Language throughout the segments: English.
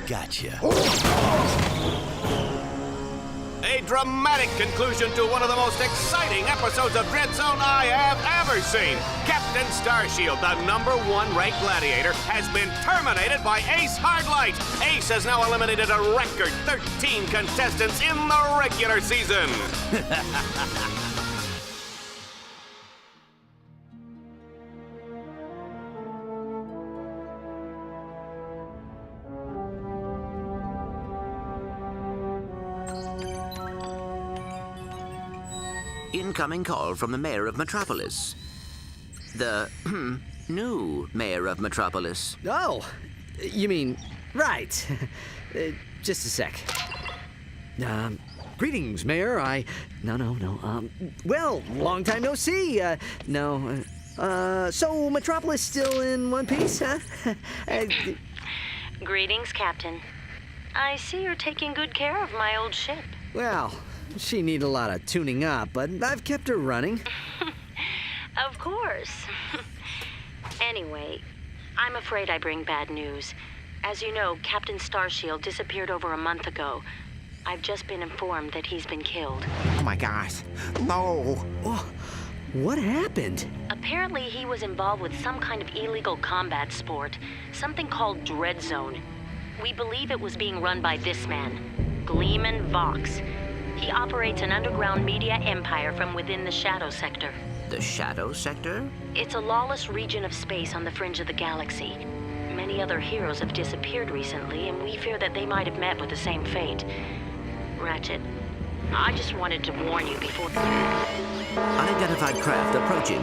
Gotcha. A dramatic conclusion to one of the most exciting episodes of Dread Zone I have ever seen. Captain Starshield, the #1 ranked gladiator, has been terminated by Ace Hardlight. Ace has now eliminated a record 13 contestants in the regular season. Incoming call from the mayor of Metropolis. The new mayor of Metropolis. Oh, you mean, right. Just a sec. Greetings, Mayor. No. Well, long time no see. No. So Metropolis still in one piece, huh? Greetings, Captain. I see you're taking good care of my old ship. Well, she needs a lot of tuning up, but I've kept her running. Of course. Anyway, I'm afraid I bring bad news. As you know, Captain Starshield disappeared over a month ago. I've just been informed that he's been killed. Oh my gosh. No. Oh, what happened? Apparently, he was involved with some kind of illegal combat sport, something called Dread Zone. We believe it was being run by this man, Gleeman Vox. He operates an underground media empire from within the Shadow Sector. The Shadow Sector? It's a lawless region of space on the fringe of the galaxy. Many other heroes have disappeared recently, and we fear that they might have met with the same fate. Ratchet, I just wanted to warn you before... Unidentified craft approaching.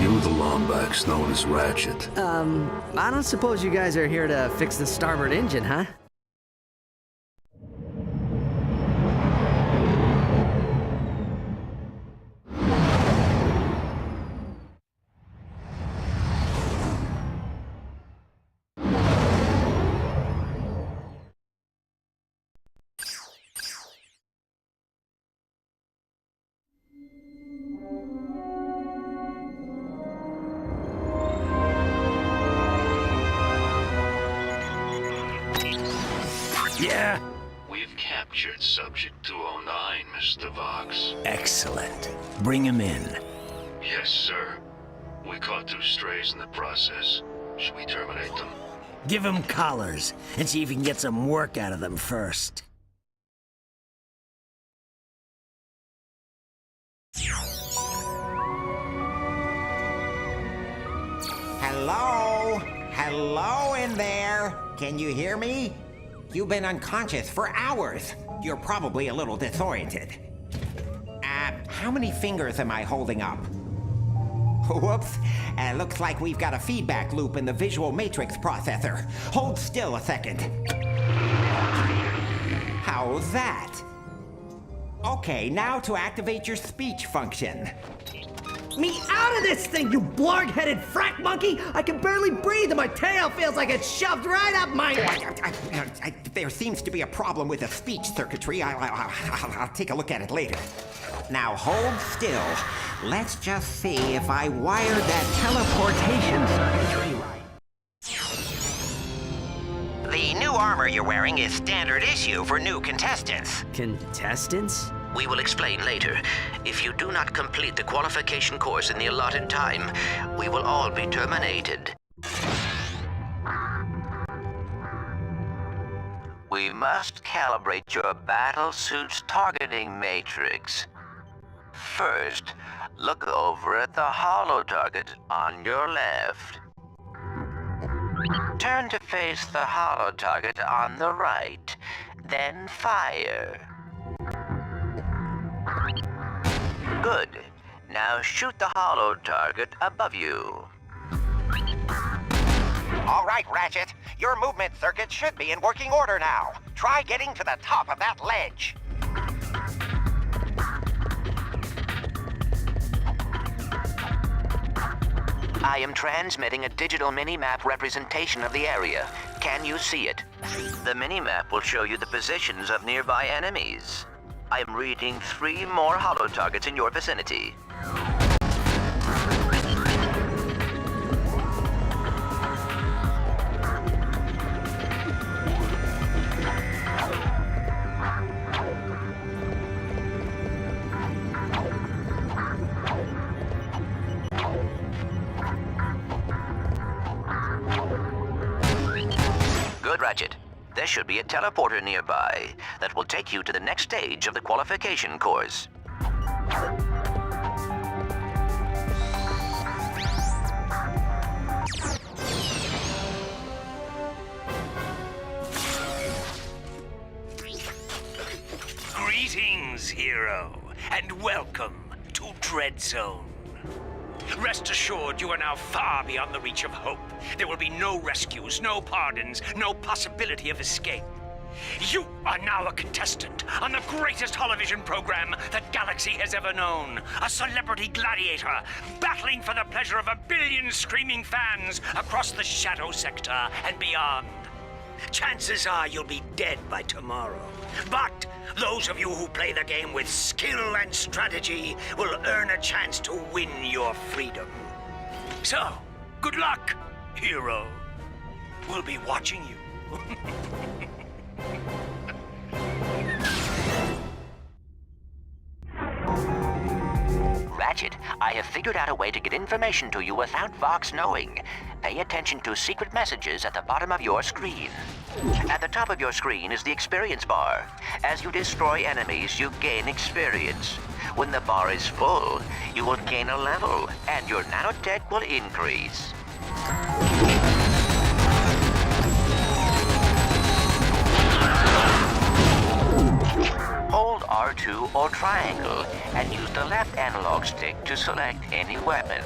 You the Lombacks known as Ratchet. I don't suppose you guys are here to fix the starboard engine, huh? Yeah? We've captured Subject 209, Mr. Vox. Excellent. Bring him in. Yes, sir. We caught 2 strays in the process. Should we terminate them? Give him collars and see if you can get some work out of them first. Hello? Hello in there? Can you hear me? You've been unconscious for hours. You're probably a little disoriented. How many fingers am I holding up? Whoops. Looks like we've got a feedback loop in the visual matrix processor. Hold still a second. How's that? Okay, now to activate your speech function. Me out of this thing, you blarg-headed frack monkey! I can barely breathe and my tail feels like it's shoved right up my... There seems to be a problem with the speech circuitry. I'll take a look at it later. Now hold still. Let's just see if I wired that teleportation circuitry right. The new armor you're wearing is standard issue for new contestants. Contestants? We will explain later. If you do not complete the qualification course in the allotted time, we will all be terminated. We must calibrate your battle suit's targeting matrix. First, look over at the holo target on your left. Turn to face the holo target on the right, then fire. Good. Now shoot the holo target above you. All right, Ratchet. Your movement circuit should be in working order now. Try getting to the top of that ledge. I am transmitting a digital mini-map representation of the area. Can you see it? The mini-map will show you the positions of nearby enemies. I am reading 3 more holo targets in your vicinity. Good, Ratchet. There should be a teleporter nearby that will take you to the next stage of the qualification course. Greetings, hero, and welcome to Dread Zone. Rest assured, you are now far beyond the reach of hope. There will be no rescues, no pardons, no possibility of escape. You are now a contestant on the greatest holovision program that Galaxy has ever known. A celebrity gladiator, battling for the pleasure of 1 billion screaming fans across the Shadow Sector and beyond. Chances are you'll be dead by tomorrow. But those of you who play the game with skill and strategy will earn a chance to win your freedom. So, good luck, hero. We'll be watching you. Ratchet, I have figured out a way to get information to you without Vox knowing. Pay attention to secret messages at the bottom of your screen. At the top of your screen is the experience bar. As you destroy enemies, you gain experience. When the bar is full, you will gain a level, and your nanotech will increase. Hold R2 or triangle, and use the left analog stick to select any weapon.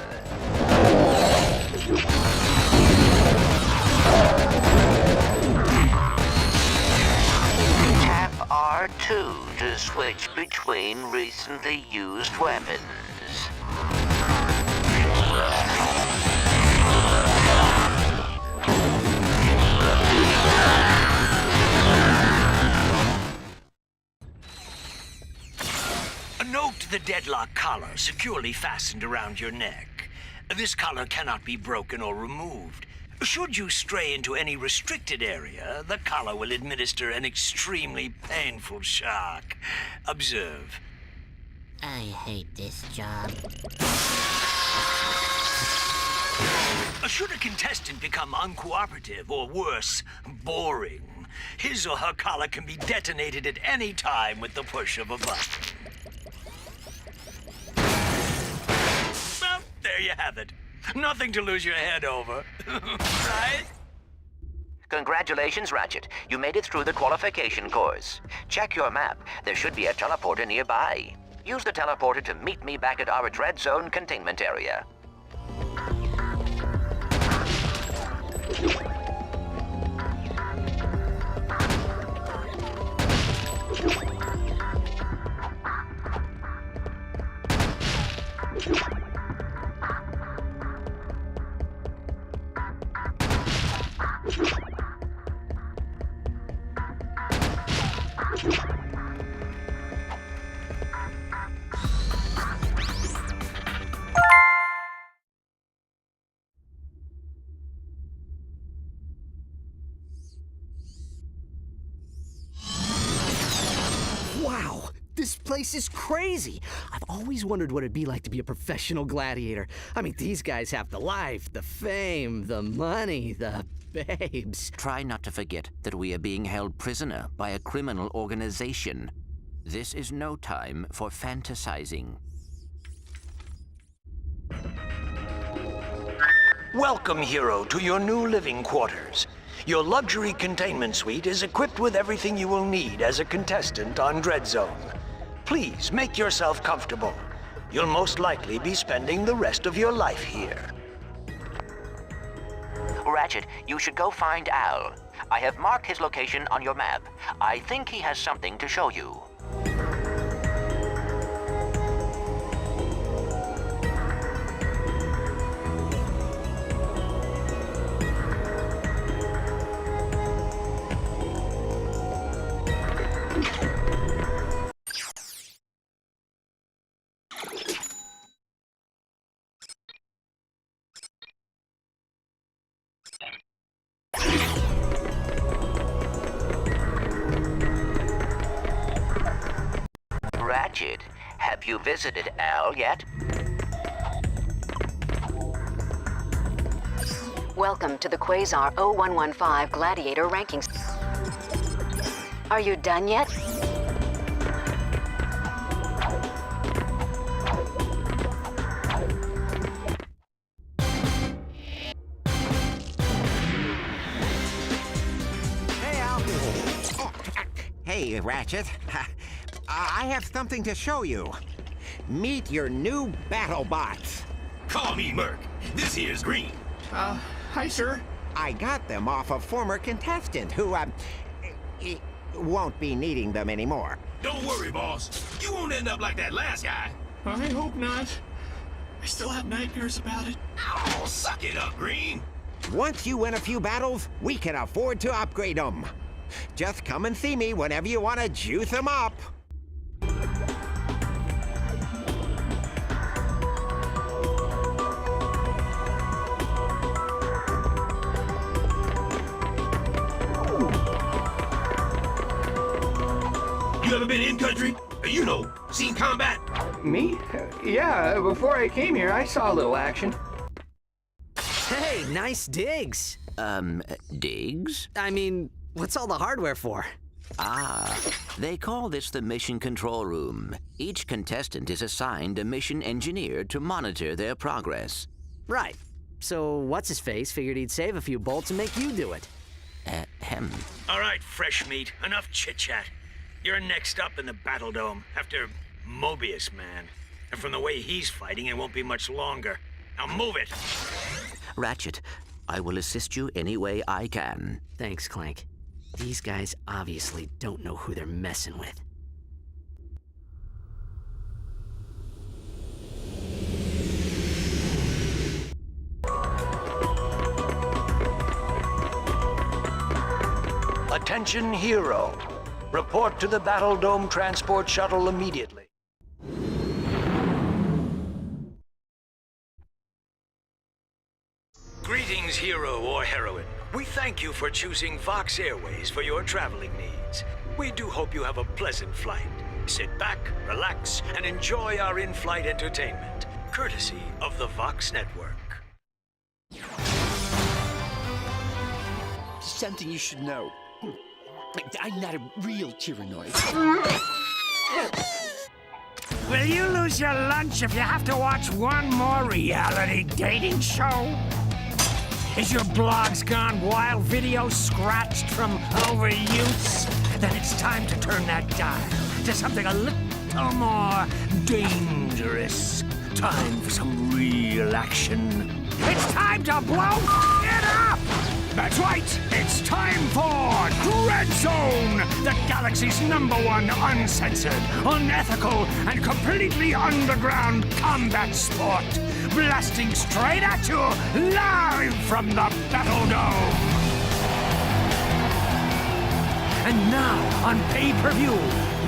Tap R2 to switch between recently used weapons. Note the Deadlocked collar securely fastened around your neck. This collar cannot be broken or removed. Should you stray into any restricted area, the collar will administer an extremely painful shock. Observe. I hate this job. Should a contestant become uncooperative or worse, boring, his or her collar can be detonated at any time with the push of a button. Well, there you have it. Nothing to lose your head over, right? Congratulations, Ratchet. You made it through the qualification course. Check your map. There should be a teleporter nearby. Use the teleporter to meet me back at our Dread Zone containment area. Wow, this place is crazy. I've always wondered what it'd be like to be a professional gladiator. I mean, these guys have the life, the fame, the money, the babes. Try not to forget that we are being held prisoner by a criminal organization. This is no time for fantasizing. Welcome, hero, to your new living quarters. Your luxury containment suite is equipped with everything you will need as a contestant on Dread Zone. Please make yourself comfortable. you'll most likely be spending the rest of your life here. Ratchet, you should go find Al. I have marked his location on your map. I think he has something to show you. Ratchet, have you visited Al yet? Welcome to the Quasar 0115 Gladiator Rankings. Are you done yet? Hey, Al. Hey, Ratchet. I have something to show you. Meet your new battle bots. Call me Merc. This here's Green. Hi, sir. I got them off a former contestant who, won't be needing them anymore. Don't worry, boss. You won't end up like that last guy. I hope not. I still have nightmares about it. Oh, suck it up, Green. Once you win a few battles, we can afford to upgrade them. Just come and see me whenever you want to juice them up. You ever been in country? You know, seen combat? Me? Yeah, before I came here, I saw a little action. Hey, nice digs. Digs? I mean, what's all the hardware for? Ah, they call this the mission control room. Each contestant is assigned a mission engineer to monitor their progress. Right. So what's-his-face figured he'd save a few bolts and make you do it. Ahem. All right, fresh meat. Enough chit-chat. You're next up in the Battle Dome, after Mobius Man. And from the way he's fighting, it won't be much longer. Now move it! Ratchet, I will assist you any way I can. Thanks, Clank. These guys obviously don't know who they're messing with. Attention, Hero. Report to the Battle Dome Transport Shuttle immediately. Greetings, hero or heroine. We thank you for choosing Vox Airways for your traveling needs. We do hope you have a pleasant flight. Sit back, relax, and enjoy our in-flight entertainment, courtesy of the Vox Network. Something you should know. I'm not a real Tyrannoid. Will you lose your lunch if you have to watch one more reality dating show? Is your blogs gone wild, video scratched from overuse? Then it's time to turn that dial to something a little more dangerous. Time for some real action. It's time to blow it up! That's right, it's time for Dread Zone, the galaxy's #1 uncensored, unethical, and completely underground combat sport. Blasting straight at you, live from the Battle Dome. And now, on pay-per-view,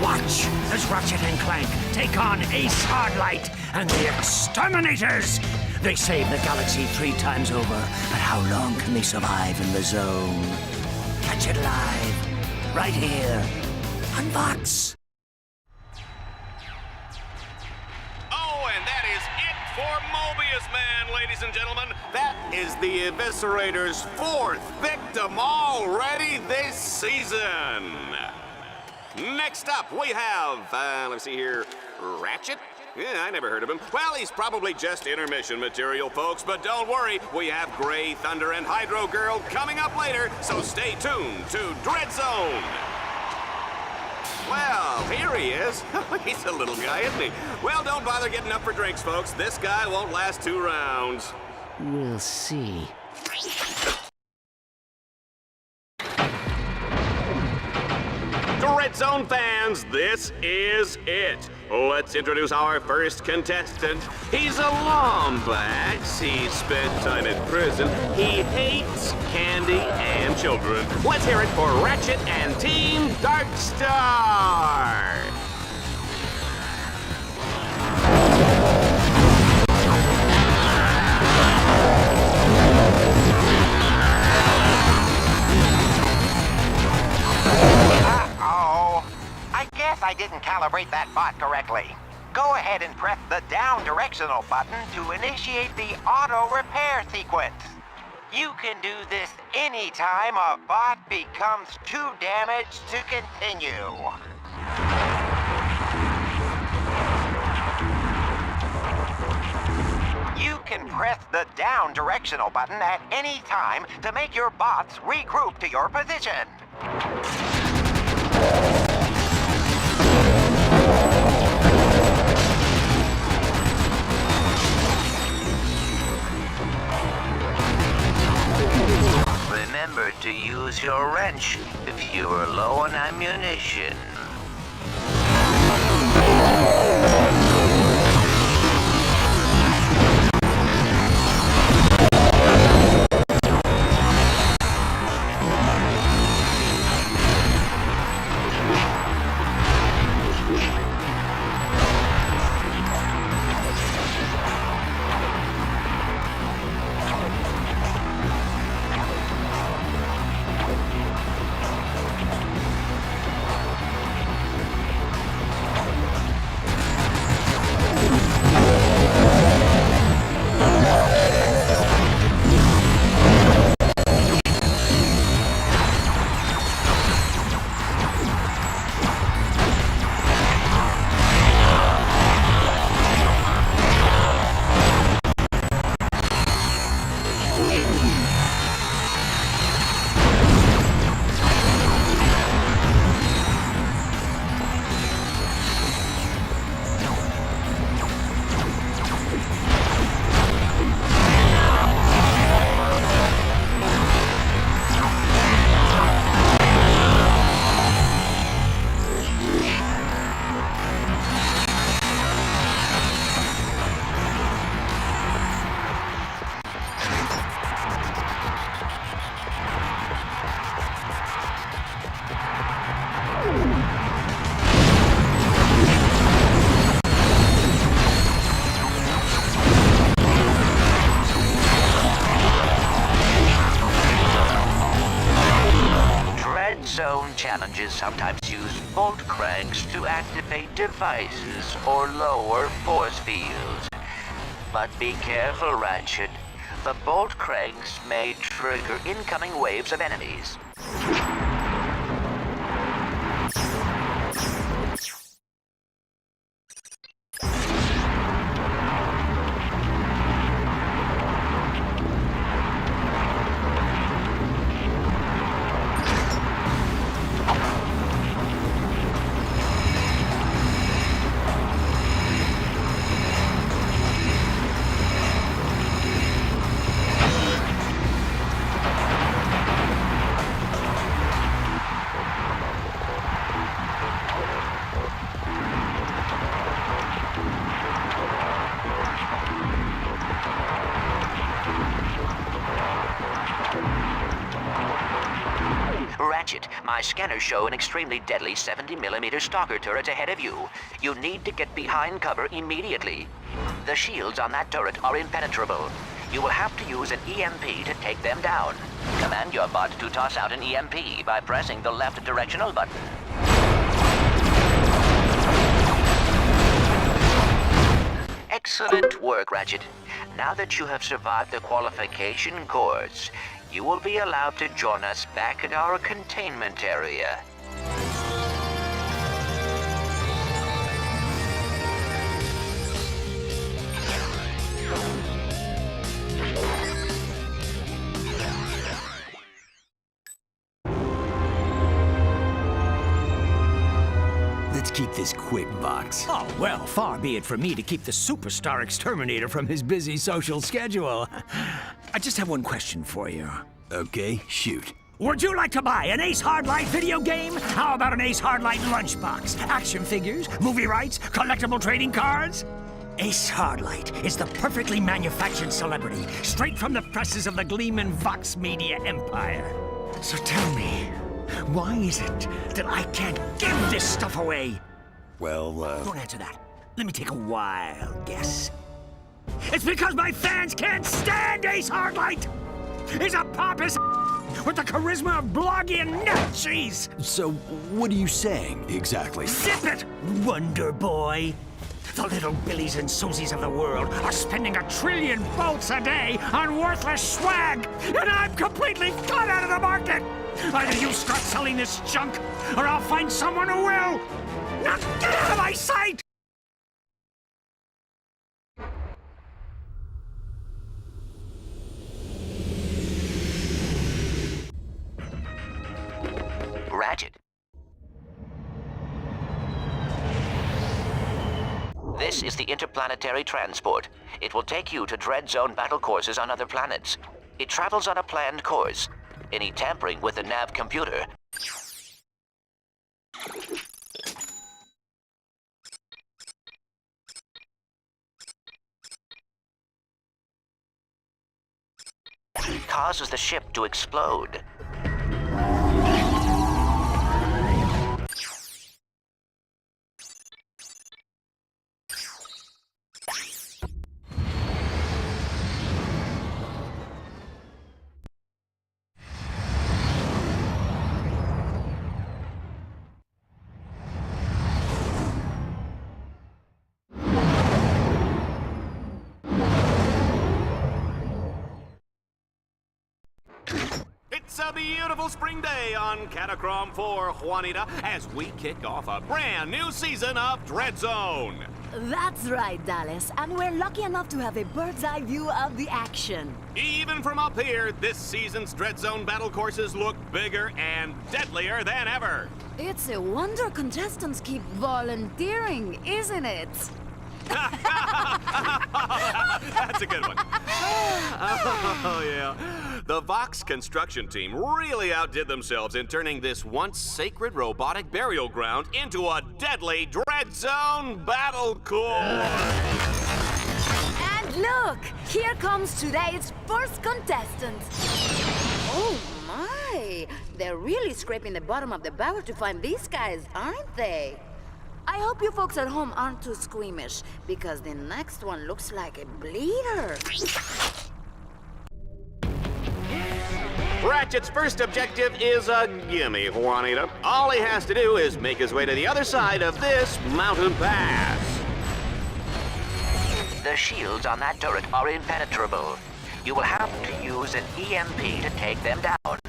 watch as Ratchet and Clank take on Ace Hardlight and the Exterminators. They save the galaxy 3 times over, but how long can they survive in the zone? Catch it live, right here, on Vox. Oh, and that is it for Mobius Man, ladies and gentlemen. That is the Eviscerator's 4th victim already this season. Next up, we have, let's see here, Ratchet? Yeah, I never heard of him. Well, he's probably just intermission material, folks, but don't worry, we have Gray Thunder and Hydro Girl coming up later, so stay tuned to Dread Zone. Well, here he is. He's a little guy, isn't he? Well, don't bother getting up for drinks, folks. This guy won't last 2 rounds. We'll see. Red Zone fans, this is it. Let's introduce our first contestant. He's a lombax. He spent time in prison. He hates candy and children. Let's hear it for Ratchet and Team Darkstar. I didn't calibrate that bot correctly. Go ahead and press the down directional button to initiate the auto repair sequence. You can do this anytime a bot becomes too damaged to continue. You can press the down directional button at any time to make your bots regroup to your position. Remember to use your wrench if you are low on ammunition. Zone challenges sometimes use bolt cranks to activate devices or lower force fields. But be careful, Ratchet. The bolt cranks may trigger incoming waves of enemies. Ratchet, my scanners show an extremely deadly 70mm stalker turret ahead of you. You need to get behind cover immediately. The shields on that turret are impenetrable. You will have to use an EMP to take them down. Command your bot to toss out an EMP by pressing the left directional button. Excellent work, Ratchet. Now that you have survived the qualification course, you will be allowed to join us back at our containment area. Let's keep this quick, Vox. Oh, well, far be it from me to keep the superstar exterminator from his busy social schedule. I just have one question for you. Okay, shoot. Would you like to buy an Ace Hardlight video game? How about an Ace Hardlight lunchbox? Action figures, movie rights, collectible trading cards? Ace Hardlight is the perfectly manufactured celebrity, straight from the presses of the Gleeman Vox Media empire. So tell me, why is it that I can't give this stuff away? Well, Don't answer that. Let me take a wild guess. It's because my fans can't stand Ace Hardlight! He's a pompous with the charisma of bloggy and nut cheese! So, what are you saying, exactly? Zip it, Wonder Boy! The little Billies and Susies of the world are spending 1 trillion bolts a day on worthless swag, and I'm completely cut out of the market! Either you start selling this junk, or I'll find someone who will! Now get out of my sight! Ratchet. This is the interplanetary transport. It will take you to Dread Zone battle courses on other planets. It travels on a planned course. Any tampering with the nav computer causes the ship to explode. It's a beautiful spring day on Catacrom 4, Juanita, as we kick off a brand new season of Dread Zone. That's right, Dallas, and we're lucky enough to have a bird's eye view of the action. Even from up here, this season's Dread Zone battle courses look bigger and deadlier than ever. It's a wonder contestants keep volunteering, isn't it? That's a good one. Oh, yeah. The Vox construction team really outdid themselves in turning this once sacred robotic burial ground into a deadly Dread Zone battle course. And look, here comes today's first contestant. Oh my, they're really scraping the bottom of the barrel to find these guys, aren't they? I hope you folks at home aren't too squeamish, because the next one looks like a bleeder. Ratchet's first objective is a gimme, Juanita. All he has to do is make his way to the other side of this mountain pass. The shields on that turret are impenetrable. You will have to use an EMP to take them down.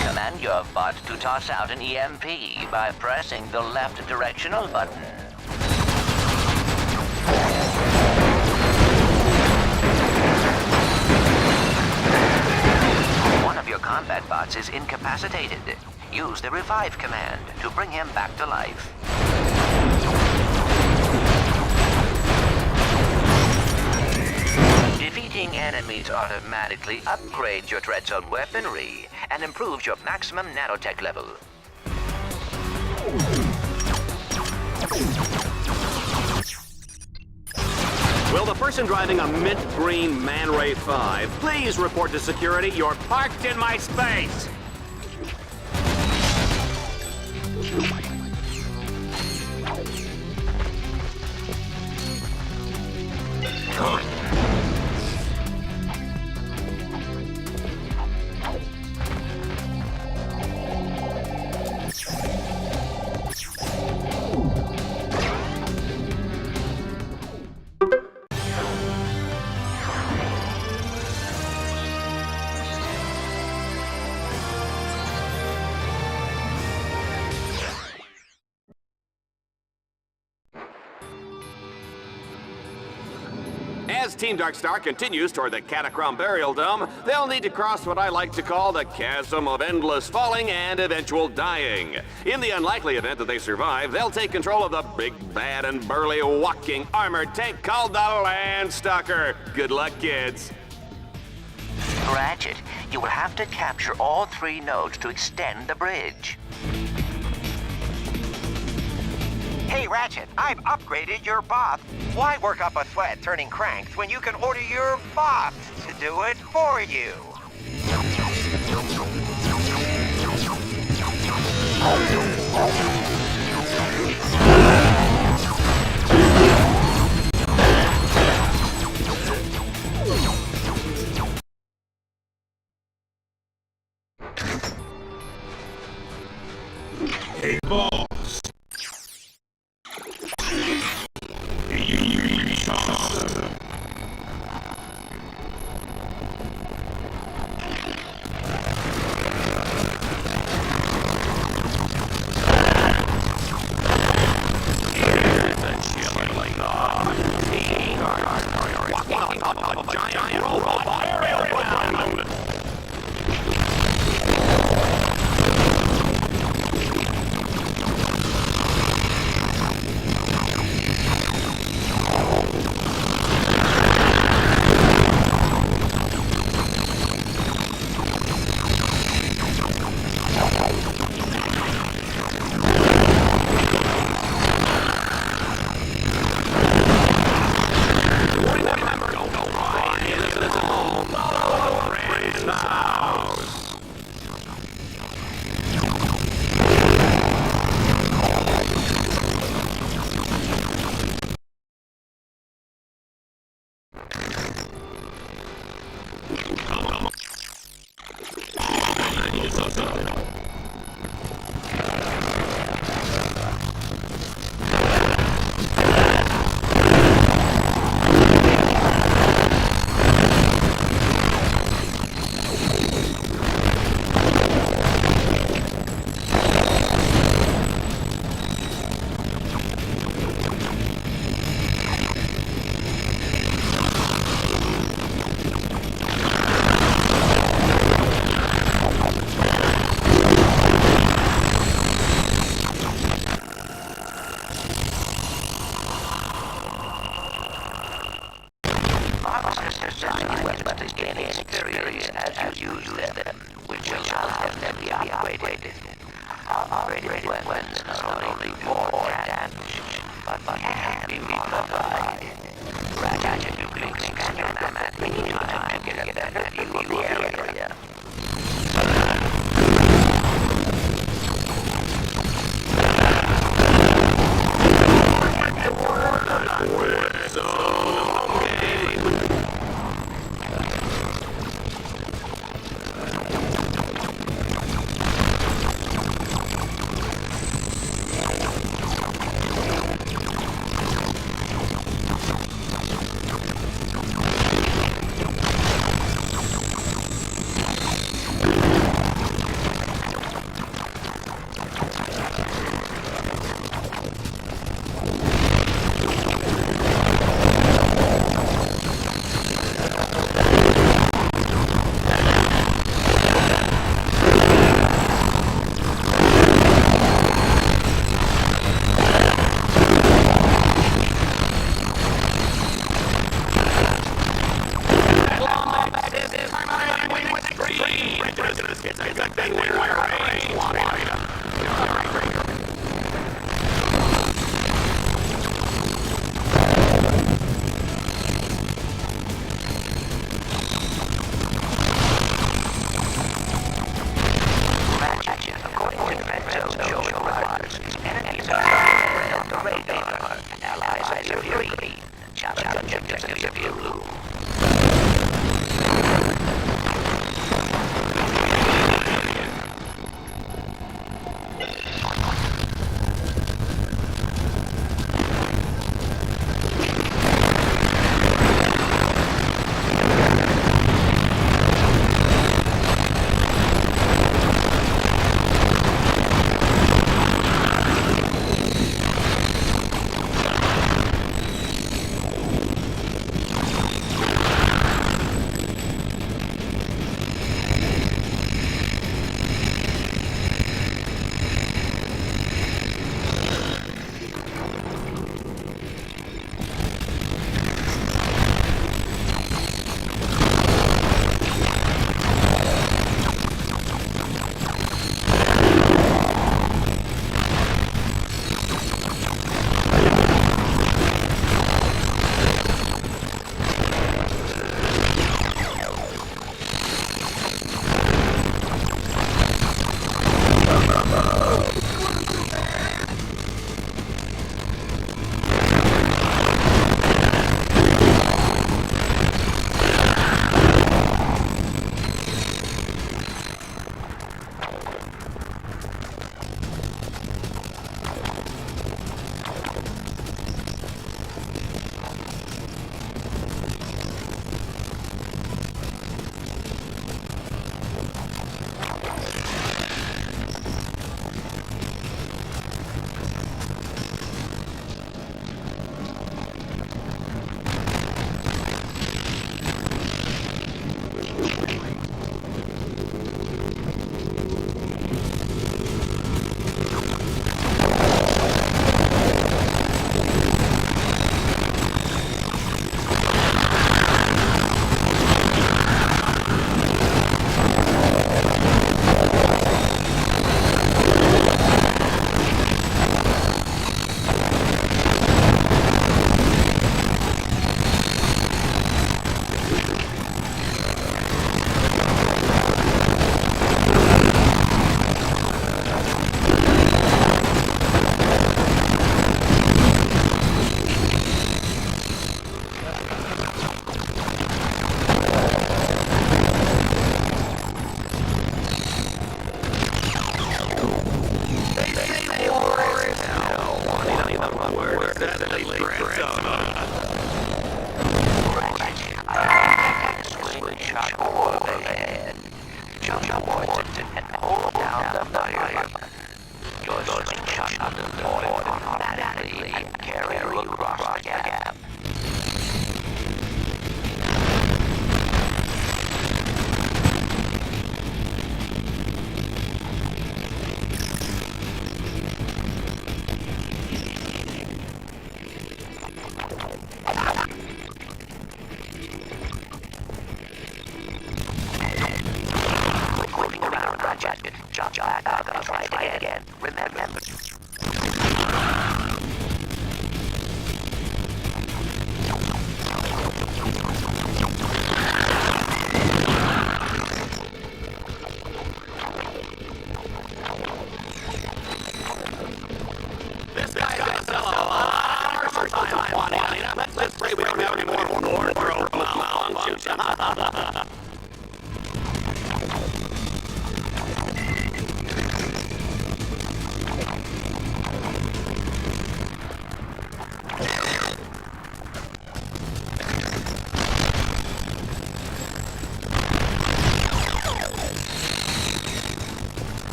Command your bot to toss out an EMP by pressing the left directional button. One of your combat bots is incapacitated. Use the revive command to bring him back to life. Defeating enemies automatically upgrades your Dread Zone weaponry and improves your maximum nanotech level. Will the person driving a mint green Man Ray 5 please report to security? You're parked in my space! As Team Darkstar continues toward the Catacrom Burial Dome, they'll need to cross what I like to call the chasm of endless falling and eventual dying. In the unlikely event that they survive, they'll take control of the big, bad, and burly walking armored tank called the Landstalker. Good luck, kids. Ratchet, you will have to capture all 3 nodes to extend the bridge. Hey, Ratchet, I've upgraded your bot. Why work up a sweat turning cranks when you can order your bot to do it for you? Hey, boss. Weapons gain experience as you use them, which allows them to be upgraded. Upgraded weapons not only more damage, but can be modified. Ratchet, you can expand your map anytime to get a better view of the area. Slingshot overhead. Jump towards it and hold down the fire. Your slingshot will deploy automatically and carry you across the gap. Moving around, Ratchet. Jump back up and try again. Remember. This guy's gonna sell a lot of commercial time on it. Let's pray we don't have any more wardrobe malfunctions.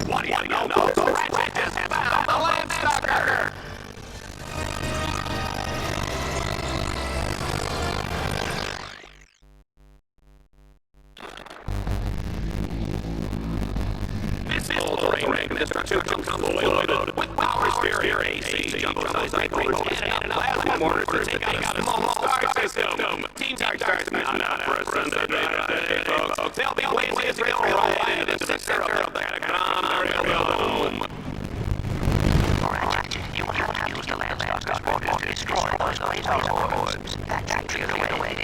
What do you know? Ratchet just found the Landstalker! This all-terrain construction comes fully loaded with power steering, AC, jumbo-sized microchips, and plasma mortars to take out a small star system. Team Dark's not for a Sunday day, folks. They'll be waiting as rail right into the center of the catacomb dome. Ratchet, you will have to use the Landstalker's motor to destroy those laser orbs. That's actually the way.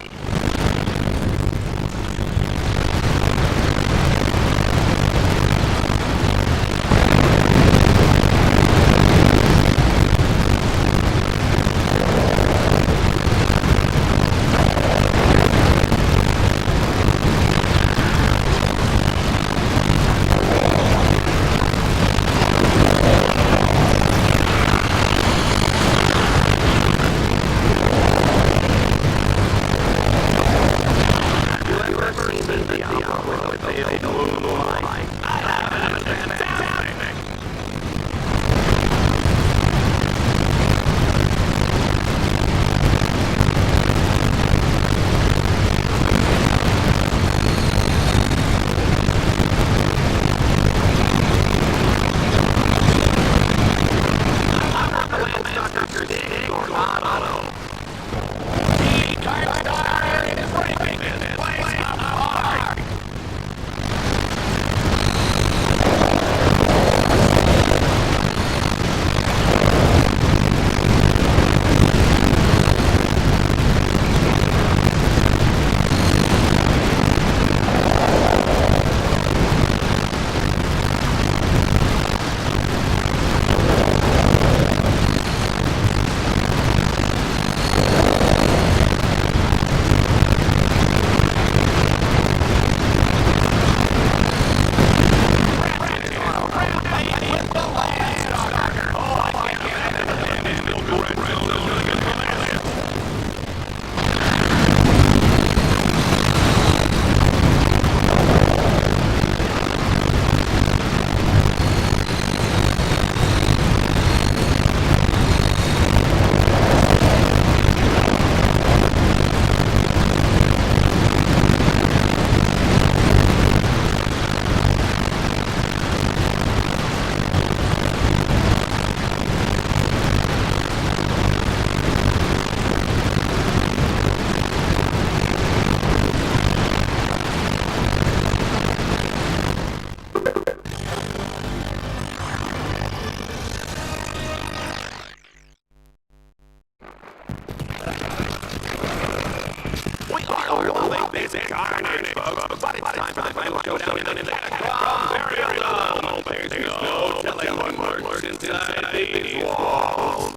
This is carnage, folks. But it's time for the final showdown in the catacomb burial dome. There's no telling what lurks inside these walls.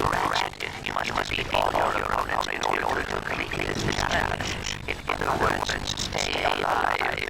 Ratchet, you must defeat all your opponents in order to complete this faucets stay alive.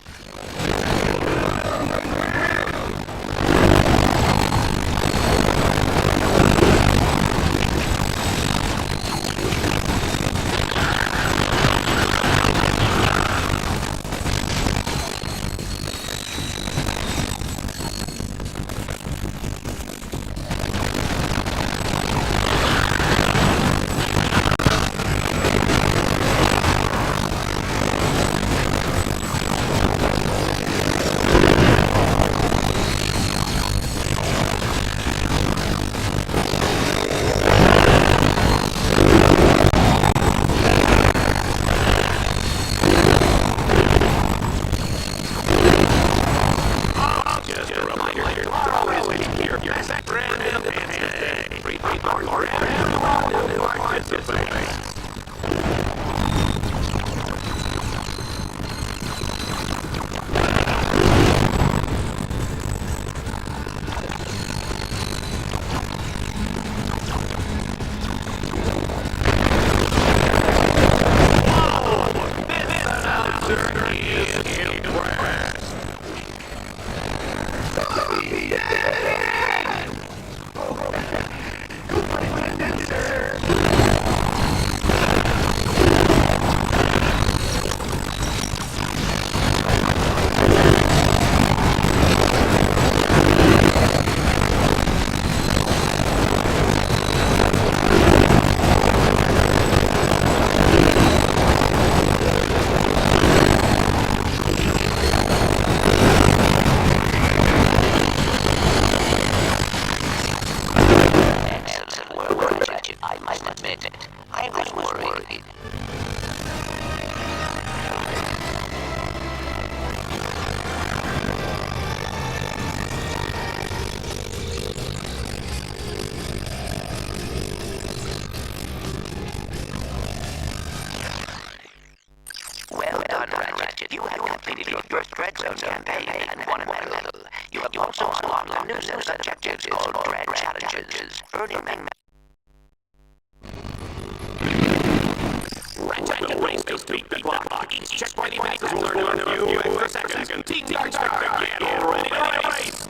Well done, Ratchet. You have completed your first Dread Zone campaign and won a medal. You have also unlocked a new set of objectives called Dread Challenges, earning them. Ratchet and race to beat the clock. Each checkpoint passes will learn a few extra seconds. Team Dark Star, get ready to race!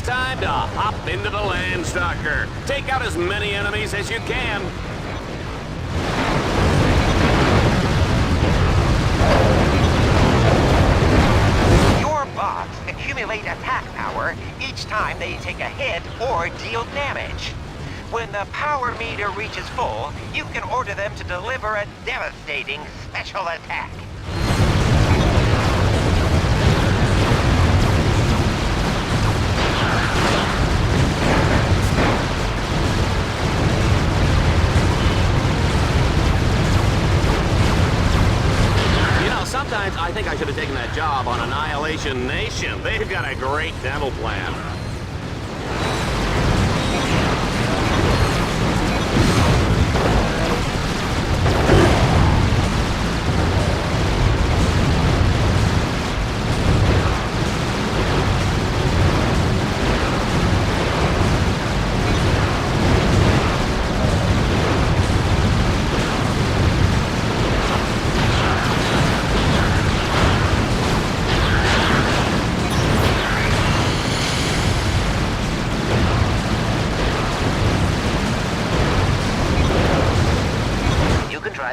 Time to hop into the Landstalker. Take out as many enemies as you can. Your bots accumulate attack power each time they take a hit or deal damage. When the power meter reaches full, you can order them to deliver a devastating special attack. Sometimes I think I should have taken that job on Annihilation Nation. They've got a great dental plan.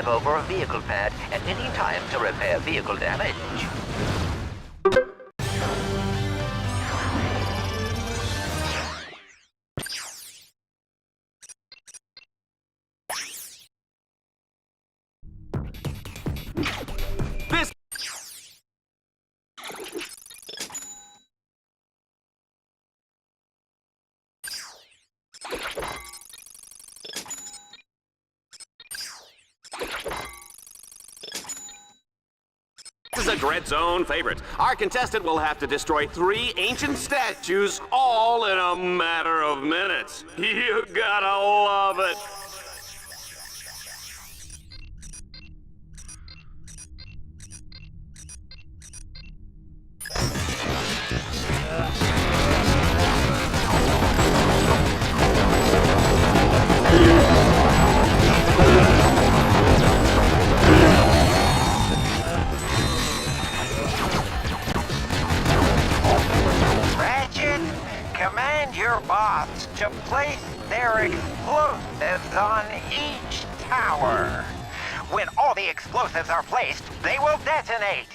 drive over a vehicle pad at any time to repair vehicle damage. This is a Dread Zone favorite. Our contestant will have to destroy 3 ancient statues all in a matter of minutes. You gotta love it. Ratchet, command your bots to place their explosives on each tower. When all the explosives are placed, they will detonate.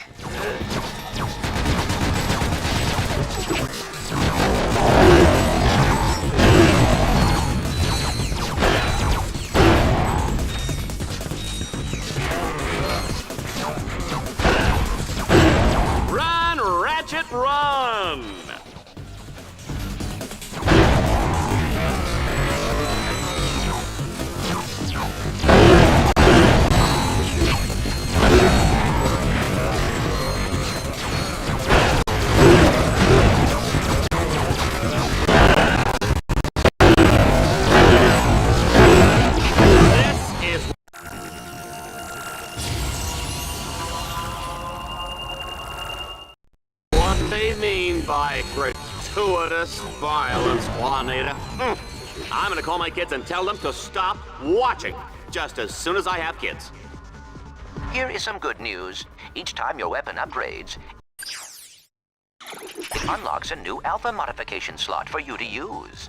Run, Ratchet, run! What they mean by gratuitous violence, Juanita. I'm gonna call my kids and tell them to stop watching, just as soon as I have kids. Here is some good news. Each time your weapon upgrades, it unlocks a new alpha modification slot for you to use.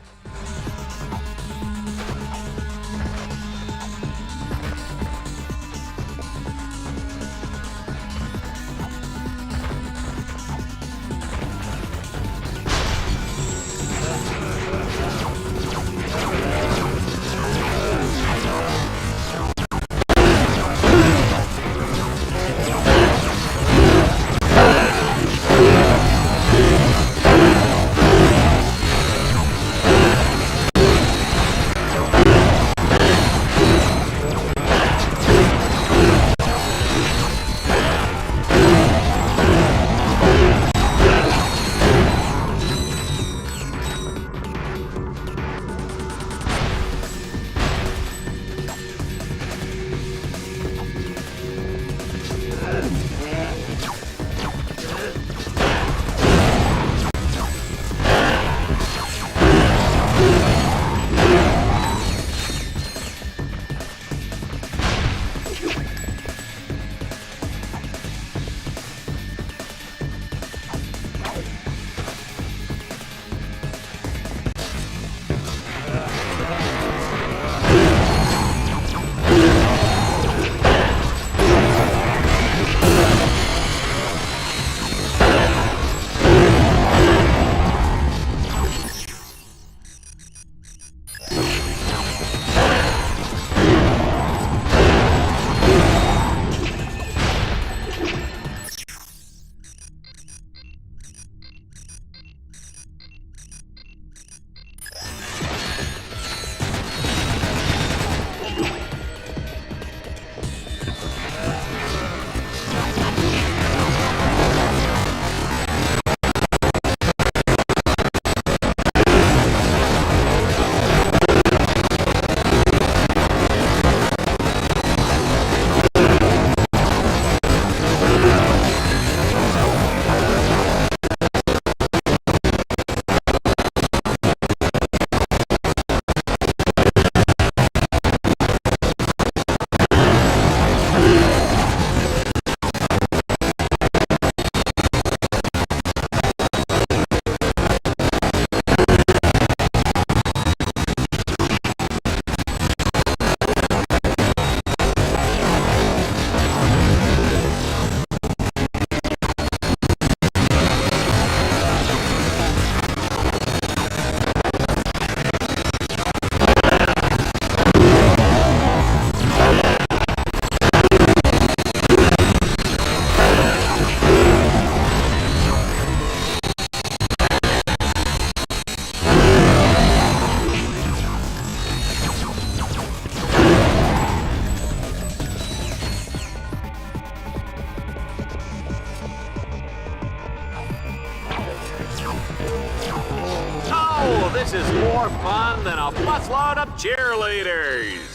more fun than a busload of cheerleaders.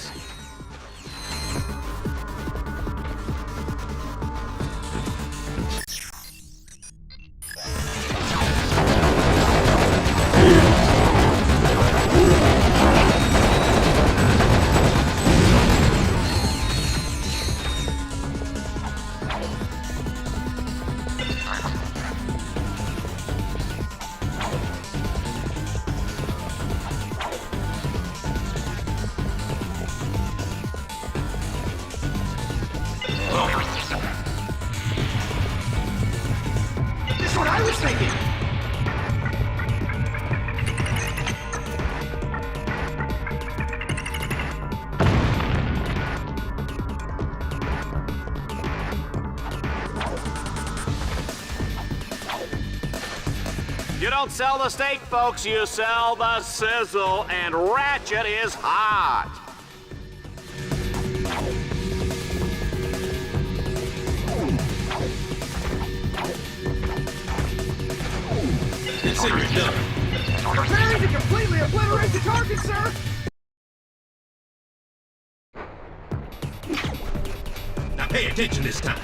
That's what I was thinking. You don't sell the steak, folks, you sell the sizzle, and Ratchet is hot. Consider it done. Preparing to completely obliterate the target, sir! Now pay attention this time.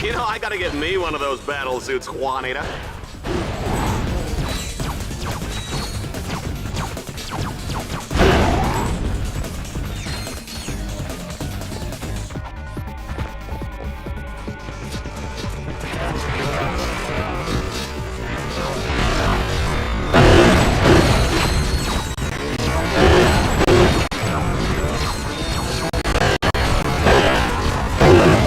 You know, I gotta get me one of those battle suits, Juanita.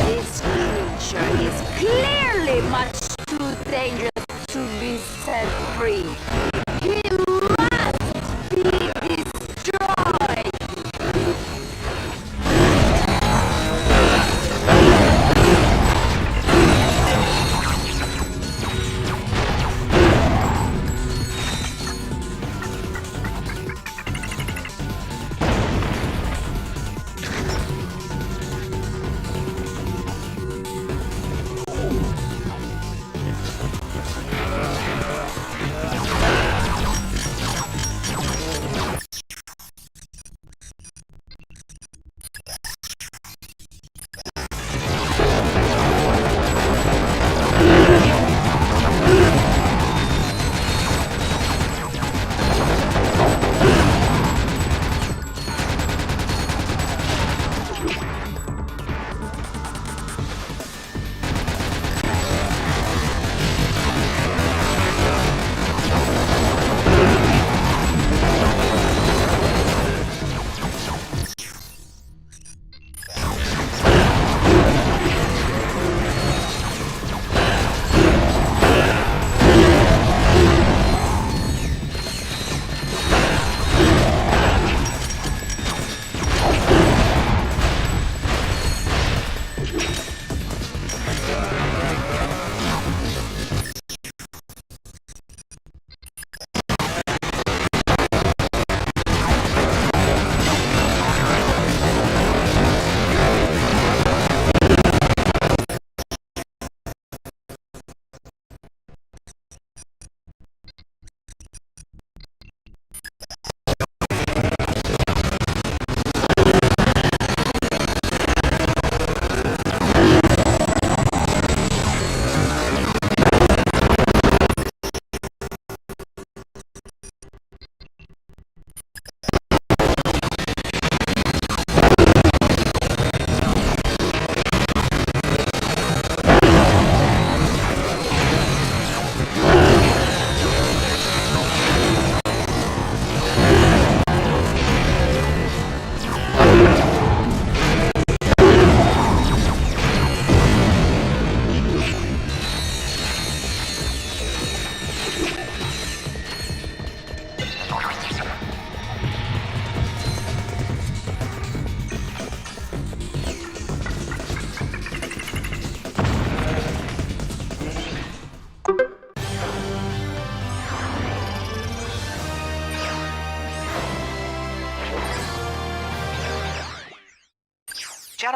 This creature is clearly much too dangerous to be set free. He must be destroyed.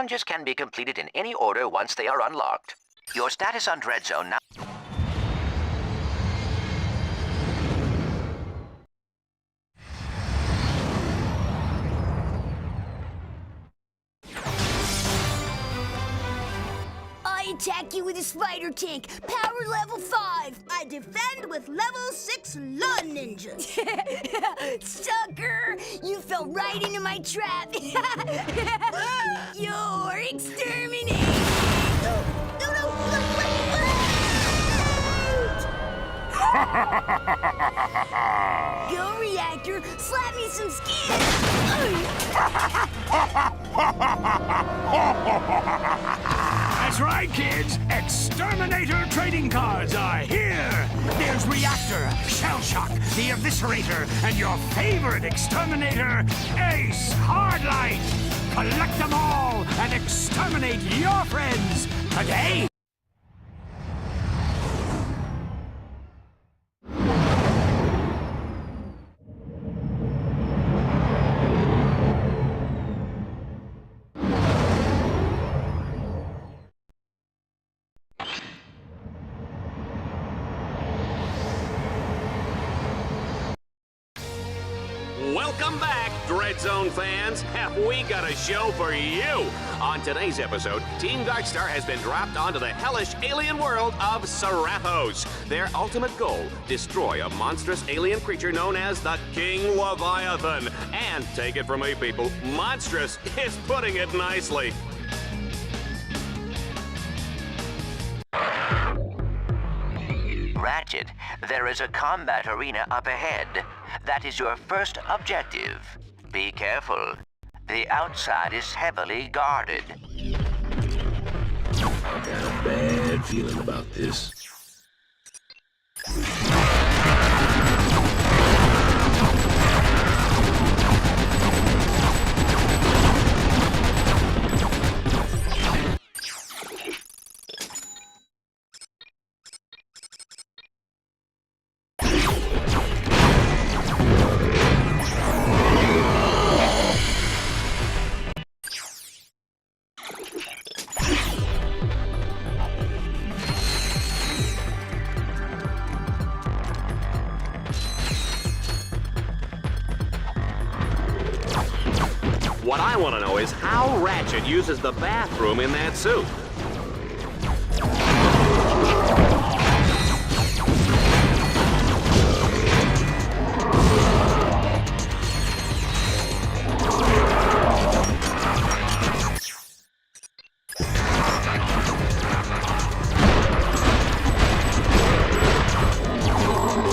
challenges can be completed in any order once they are unlocked. Your status on Dread Zone now... I attack you with a spider tank, power level 5. I defend with level 6 lawn ninjas. Sucker! You fell right into my trap. You're exterminated. Go, Reactor! Slap me some skin! That's right, kids. Exterminator trading cards are here. There's Reactor, Shell Shock, the Eviscerator, and your favorite exterminator, Ace Hardlight. Collect them all and exterminate your friends today. Welcome back, Dread Zone fans. Have we got a show for you? On today's episode, Team Darkstar has been dropped onto the hellish alien world of Seraphos. Their ultimate goal, destroy a monstrous alien creature known as the King Leviathan. And take it from me, people, monstrous is putting it nicely. Ratchet, there is a combat arena up ahead. That is your first objective. Be careful. The outside is heavily guarded. I got a bad feeling about this. What I want to know is how Ratchet uses the bathroom in that suit.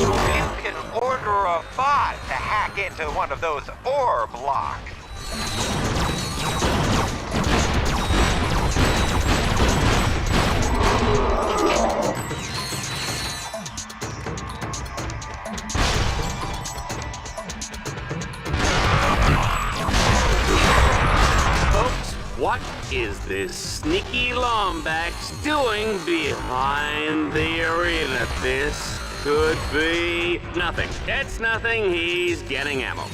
You can order a bot to hack into one of those orb locks. Folks, what is this sneaky Lombax doing behind the arena? This could be nothing. It's nothing. He's getting ammo.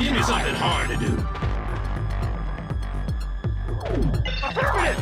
Give me something hard to do. Affirmative!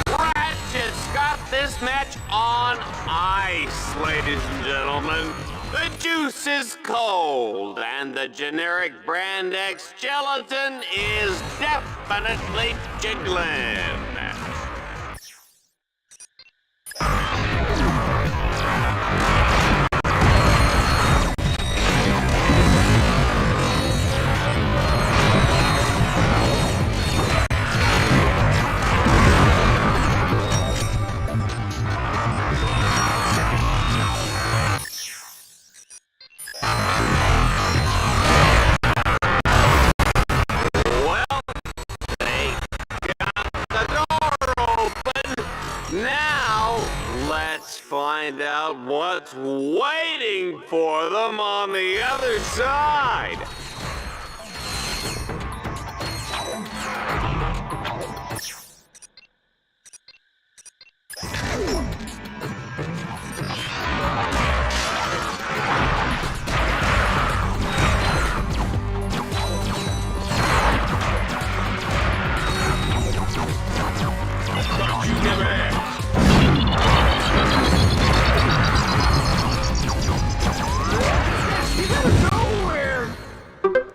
Ratchet's got this match on ice, ladies and gentlemen. The juice is cold, and the generic brand X gelatin is definitely jiggling. Now, let's find out what's waiting for them on the other side.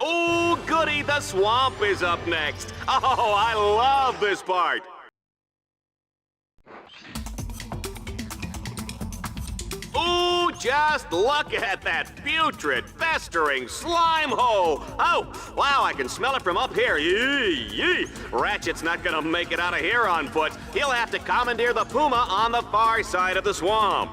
Oh, goody, the swamp is up next. Oh, I love this part. Ooh, just look at that putrid, festering slime hole. Oh, wow, I can smell it from up here. Yee, yee. Ratchet's not gonna make it out of here on foot. He'll have to commandeer the puma on the far side of the swamp.